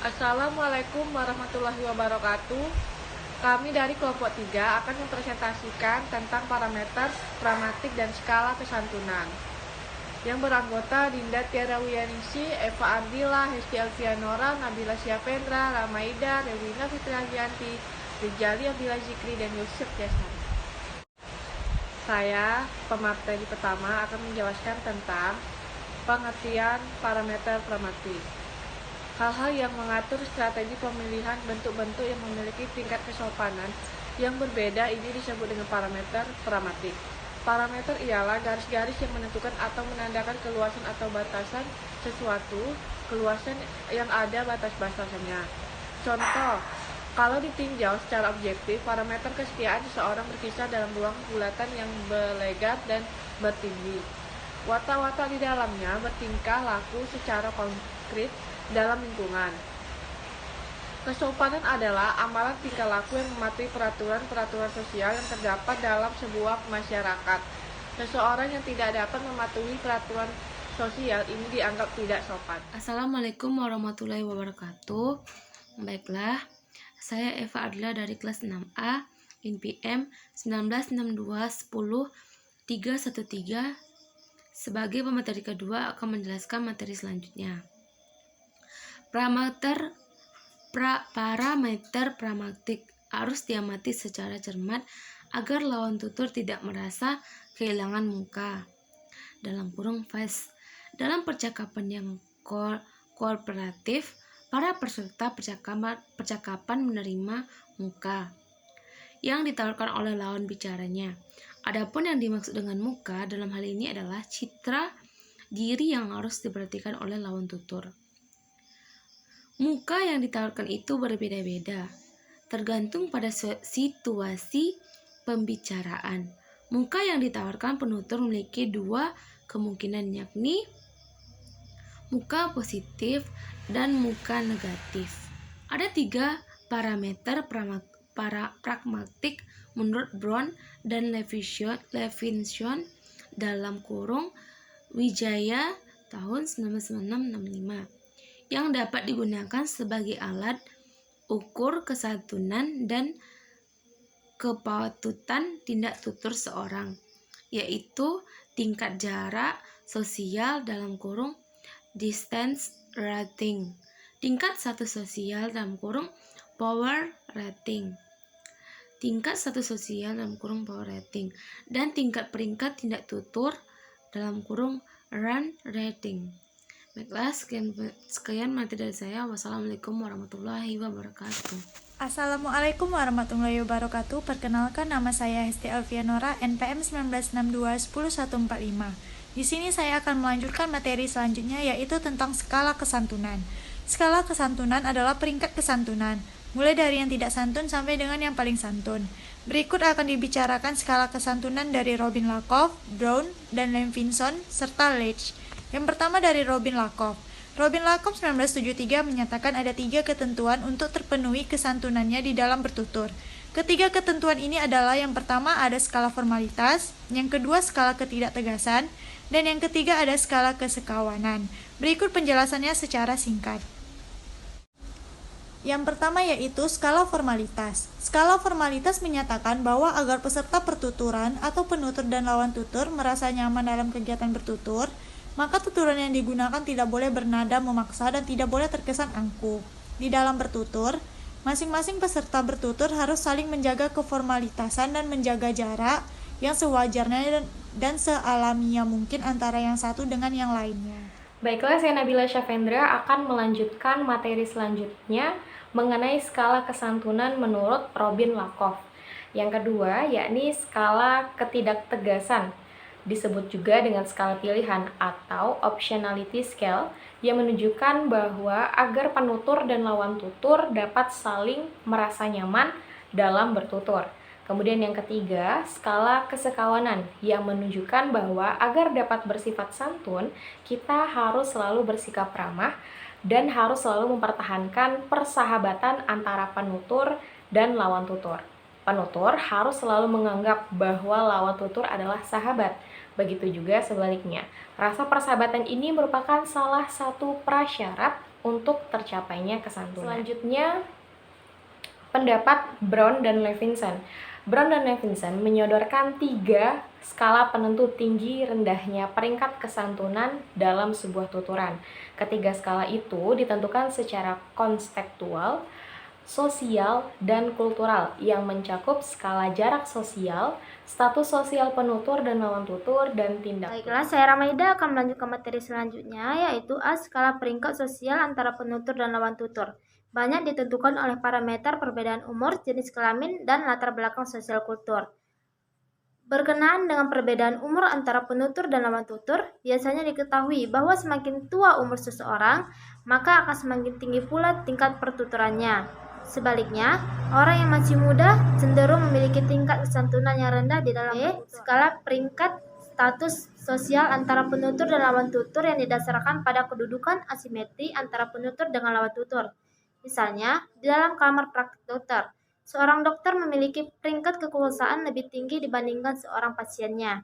Assalamualaikum warahmatullahi wabarakatuh. Kami dari kelompok 3 akan mempresentasikan tentang parameter, pragmatik, dan skala kesantunan yang beranggota Dinda Tiara Wiyaningsi, Eva Ardila, Hesti Alfianora, Nabila Syafendra, Ramaida, Rewina Fitriagianti, Rijali Abdillah Zikri, dan Yusuf Jasari. Saya, pemateri pertama, akan menjelaskan tentang pengertian parameter pragmatik. Hal-hal yang mengatur strategi pemilihan bentuk-bentuk yang memiliki tingkat kesopanan yang berbeda ini disebut dengan parameter pragmatik. Parameter ialah garis-garis yang menentukan atau menandakan keluasan atau batasan sesuatu, keluasan yang ada batas-batasannya. Contoh, kalau ditinjau secara objektif, parameter kesetiaan seseorang berkisar dalam ruang bulatan yang berlebar dan bertinggi. Watak-watak di dalamnya bertingkah laku secara konkret dalam lingkungan. Kesopanan adalah amalan tingkah laku yang mematuhi peraturan-peraturan sosial yang terdapat dalam sebuah masyarakat. Seseorang yang tidak dapat mematuhi peraturan sosial ini dianggap tidak sopan. Assalamualaikum warahmatullahi wabarakatuh. Baiklah, saya Eva Ardila dari kelas 6A INPM 196210-313. Sebagai pemateri kedua akan menjelaskan materi selanjutnya. Parameter pragmatik harus diamati secara cermat agar lawan tutur tidak merasa kehilangan muka. Dalam kurung face. Dalam percakapan yang kooperatif, para peserta percakapan menerima muka yang ditawarkan oleh lawan bicaranya. Adapun yang dimaksud dengan muka dalam hal ini adalah citra diri yang harus diperhatikan oleh lawan tutur. Muka yang ditawarkan itu berbeda-beda, tergantung pada situasi pembicaraan. Muka yang ditawarkan penutur memiliki dua kemungkinan, yakni muka positif dan muka negatif. Ada 3 parameter pragmatik menurut Brown dan Levinson dalam kurung Wijaya tahun 1965 yang dapat digunakan sebagai alat ukur kesantunan dan kepatutan tindak tutur seorang, yaitu tingkat jarak sosial dalam kurung distance rating, tingkat status sosial dalam kurung power rating, tingkat status sosial dalam kurung power rating, dan tingkat peringkat tindak tutur dalam kurung run rating. Baiklah, sekian materi dari saya. Wassalamualaikum warahmatullahi wabarakatuh. Assalamualaikum warahmatullahi wabarakatuh. Perkenalkan, nama saya Hesti Alfianora, NPM 1962-10145. Di sini saya akan melanjutkan materi selanjutnya, yaitu tentang skala kesantunan. Skala kesantunan adalah peringkat kesantunan, mulai dari yang tidak santun sampai dengan yang paling santun. Berikut akan dibicarakan skala kesantunan dari Robin Lakoff, Brown, dan Levinson, serta Leach. Yang pertama dari Robin Lakoff. Robin Lakoff 1973 menyatakan ada 3 ketentuan untuk terpenuhi kesantunannya di dalam bertutur. Ketiga ketentuan ini adalah: yang pertama ada skala formalitas, yang kedua skala ketidaktegasan, dan yang ketiga ada skala kesekawanan. Berikut penjelasannya secara singkat. Yang pertama yaitu skala formalitas. Skala formalitas menyatakan bahwa agar peserta pertuturan atau penutur dan lawan tutur merasa nyaman dalam kegiatan bertutur, maka tuturan yang digunakan tidak boleh bernada memaksa dan tidak boleh terkesan angkuh. Di dalam bertutur, masing-masing peserta bertutur harus saling menjaga keformalitasan dan menjaga jarak yang sewajarnya dan sealamiah mungkin antara yang satu dengan yang lainnya. Baiklah, saya Nabila Syafendra akan melanjutkan materi selanjutnya mengenai skala kesantunan menurut Robin Lakoff. Yang kedua, yakni skala ketidaktegasan, disebut juga dengan skala pilihan atau optionality scale, yang menunjukkan bahwa agar penutur dan lawan tutur dapat saling merasa nyaman dalam bertutur. Kemudian yang ketiga, skala kesekawanan, yang menunjukkan bahwa agar dapat bersifat santun, kita harus selalu bersikap ramah dan harus selalu mempertahankan persahabatan antara penutur dan lawan tutur. Penutur harus selalu menganggap bahwa lawan tutur adalah sahabat. Begitu juga sebaliknya. Rasa persahabatan ini merupakan salah satu prasyarat untuk tercapainya kesantunan. Selanjutnya, pendapat Brown dan Levinson. Brown dan Levinson menyodorkan 3 skala penentu tinggi rendahnya peringkat kesantunan dalam sebuah tuturan. Ketiga skala itu ditentukan secara konstekstual, sosial, dan kultural yang mencakup skala jarak sosial, status sosial penutur dan lawan tutur, dan tindak. Baiklah, saya Ramaida akan melanjutkan materi selanjutnya, yaitu A. Skala peringkat sosial antara penutur dan lawan tutur. Banyak ditentukan oleh parameter perbedaan umur, jenis kelamin, dan latar belakang sosial kultur. Berkenaan dengan perbedaan umur antara penutur dan lawan tutur, biasanya diketahui bahwa semakin tua umur seseorang, maka akan semakin tinggi pula tingkat pertuturannya. Sebaliknya, orang yang masih muda cenderung memiliki tingkat kesantunan yang rendah di dalam skala peringkat status sosial antara penutur dan lawan tutur yang didasarkan pada kedudukan asimetri antara penutur dengan lawan tutur. Misalnya, di dalam kamar praktik dokter, seorang dokter memiliki peringkat kekuasaan lebih tinggi dibandingkan seorang pasiennya.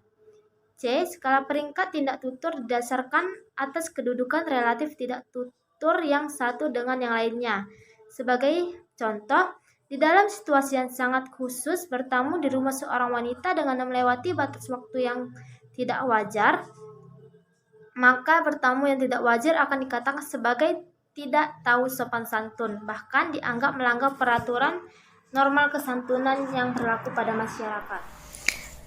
C. Skala peringkat tindak tutur didasarkan atas kedudukan relatif tindak tutur yang satu dengan yang lainnya. Sebagai contoh, di dalam situasi yang sangat khusus, bertamu di rumah seorang wanita dengan melewati batas waktu yang tidak wajar, maka bertamu yang tidak wajar akan dikatakan sebagai tidak tahu sopan santun, bahkan dianggap melanggar peraturan normal kesantunan yang berlaku pada masyarakat.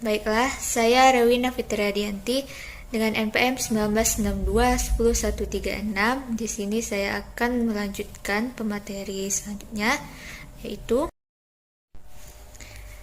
Baiklah, saya Rewina Fitriadianti dengan NPM 1992-10136. Di sini saya akan melanjutkan pemateri selanjutnya, yaitu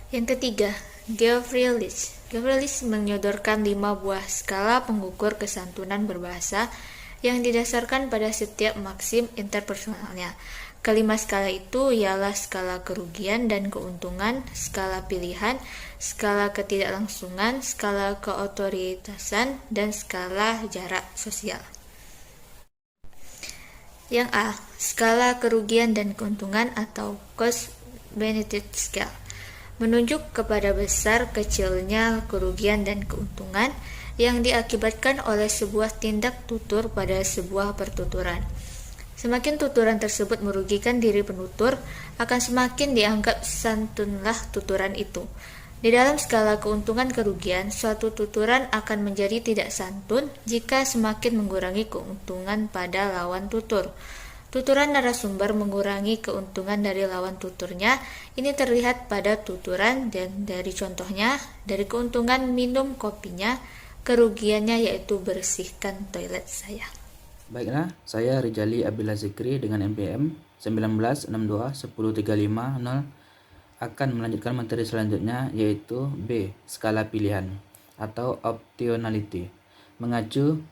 yang ketiga, Gavrilis. Gavrilis menyodorkan 5 buah skala pengukur kesantunan berbahasa yang didasarkan pada setiap maksim interpersonalnya. Kelima skala itu ialah skala kerugian dan keuntungan, skala pilihan, skala ketidaklangsungan, skala keotoritasan, dan skala jarak sosial. Yang A. Skala kerugian dan keuntungan atau cost-benefit scale menunjuk kepada besar kecilnya kerugian dan keuntungan yang diakibatkan oleh sebuah tindak tutur pada sebuah pertuturan. Semakin tuturan tersebut merugikan diri penutur, akan semakin dianggap santunlah tuturan itu. Di dalam skala keuntungan kerugian, suatu tuturan akan menjadi tidak santun jika semakin mengurangi keuntungan pada lawan tutur. Tuturan narasumber mengurangi keuntungan dari lawan tuturnya. Ini terlihat pada tuturan dan dari contohnya, dari keuntungan minum kopinya, kerugiannya yaitu bersihkan toilet saya. Baiklah, saya Rijali Abdullah Zikri dengan NPM 1962-10350 akan melanjutkan materi selanjutnya, yaitu B. Skala pilihan atau optionality, mengacu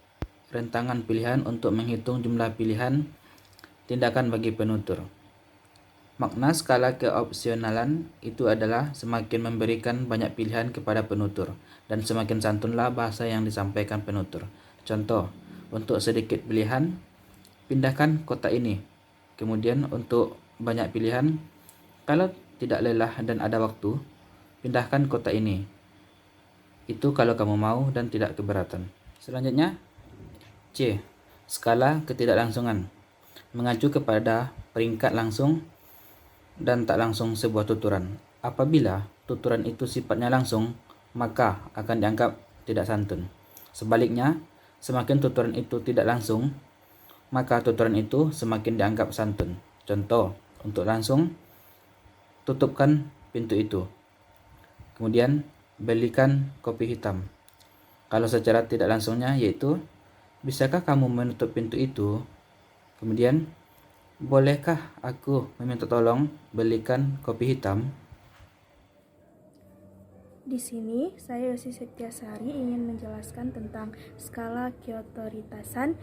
rentangan pilihan untuk menghitung jumlah pilihan tindakan bagi penutur. Makna skala keopsionalan itu adalah semakin memberikan banyak pilihan kepada penutur dan semakin santunlah bahasa yang disampaikan penutur. Contoh, untuk sedikit pilihan, pindahkan kotak ini. Kemudian untuk banyak pilihan, kalau tidak lelah dan ada waktu, pindahkan kotak ini. Itu kalau kamu mau dan tidak keberatan. Selanjutnya, C. Skala ketidaklangsungan, mengacu kepada peringkat langsung dan tak langsung sebuah tuturan. Apabila tuturan itu sifatnya langsung, maka akan dianggap tidak santun. Sebaliknya, semakin tuturan itu tidak langsung, maka tuturan itu semakin dianggap santun. Contoh, untuk langsung, tutupkan pintu itu. Kemudian, belikan kopi hitam. Kalau secara tidak langsungnya, yaitu, bisakah kamu menutup pintu itu? Kemudian, bolehkah aku meminta tolong belikan kopi hitam? Di sini, saya Yosi Setiasari ingin menjelaskan tentang skala keotoritasan,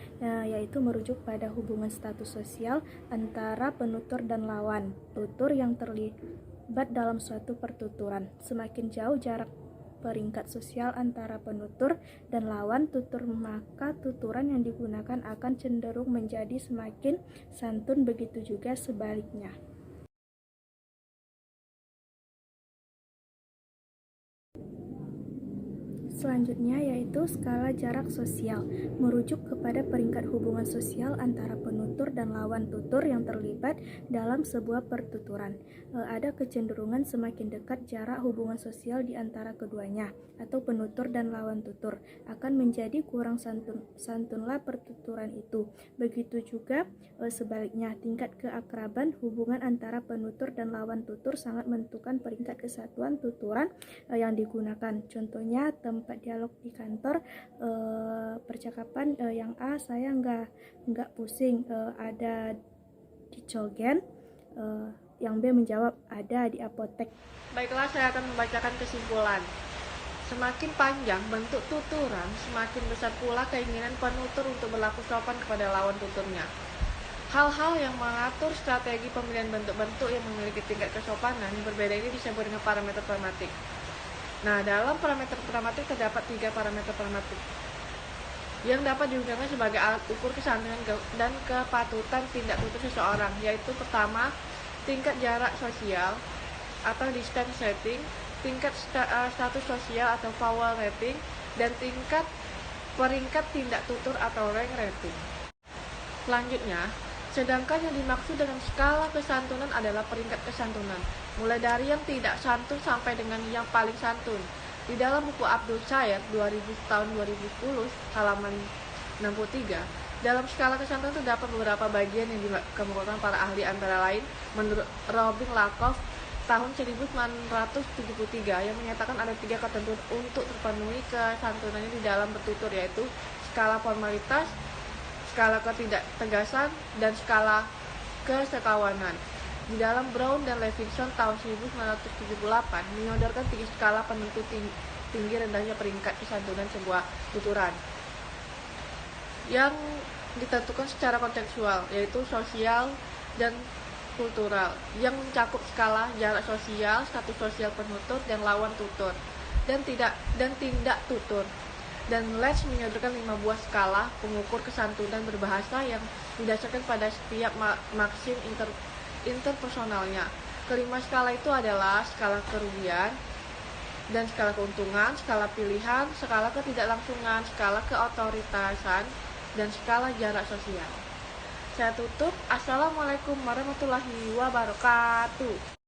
yaitu merujuk pada hubungan status sosial antara penutur dan lawan tutur yang terlibat dalam suatu pertuturan. Semakin jauh jarak peringkat sosial antara penutur dan lawan tutur, maka tuturan yang digunakan akan cenderung menjadi semakin santun, begitu juga sebaliknya. selanjutnya yaitu skala jarak sosial, merujuk kepada peringkat hubungan sosial antara penutur dan lawan tutur yang terlibat dalam sebuah pertuturan. Ada kecenderungan semakin dekat jarak hubungan sosial di antara keduanya atau penutur dan lawan tutur akan menjadi kurang santunlah pertuturan itu. Begitu juga sebaliknya, tingkat keakraban hubungan antara penutur dan lawan tutur sangat menentukan peringkat kesatuan tuturan yang digunakan. Contohnya tempat dialog di kantor, percakapan yang A saya nggak pusing, ada di Cogen, yang B menjawab ada di apotek. Baiklah, saya akan membacakan kesimpulan. Semakin panjang bentuk tuturan, semakin besar pula keinginan penutur untuk berlaku sopan kepada lawan tuturnya. Hal-hal yang mengatur strategi pemilihan bentuk-bentuk yang memiliki tingkat kesopanan yang berbeda ini disebut dengan parameter pragmatik. Nah, dalam parameter pragmatik terdapat 3 parameter pragmatik yang dapat digunakan sebagai alat ukur kesantunan dan kepatutan tindak tutur seseorang, yaitu pertama, tingkat jarak sosial atau distance rating, tingkat status sosial atau vowel rating, dan tingkat peringkat tindak tutur atau rank rating. Selanjutnya, sedangkan yang dimaksud dengan skala kesantunan adalah peringkat kesantunan, mulai dari yang tidak santun sampai dengan yang paling santun. Di dalam buku Abdul Syed tahun 2010 halaman 63, dalam skala kesantunan terdapat beberapa bagian yang dikemukakan para ahli, antara lain menurut Robin Lakoff tahun 1973 yang menyatakan ada 3 ketentuan untuk terpenuhi kesantunannya di dalam bertutur, yaitu skala formalitas, skala ketidaktegasan, dan skala kesekawanan. Di dalam Brown dan Levinson tahun 1978 menyodorkan 3 skala penentu tinggi rendahnya peringkat kesantunan sebuah tuturan yang ditentukan secara kontekstual, yaitu sosial dan kultural, yang mencakup skala jarak sosial, status sosial penutur dan lawan tutur, dan tindak tutur. Dan Letts menyodorkan 5 buah skala pengukur kesantunan berbahasa yang didasarkan pada setiap maksim interpersonalnya. Kelima skala itu adalah skala kerugian dan skala keuntungan, skala pilihan, skala ketidaklangsungan, skala keotoritasan, dan skala jarak sosial. Saya tutup. Assalamualaikum warahmatullahi wabarakatuh.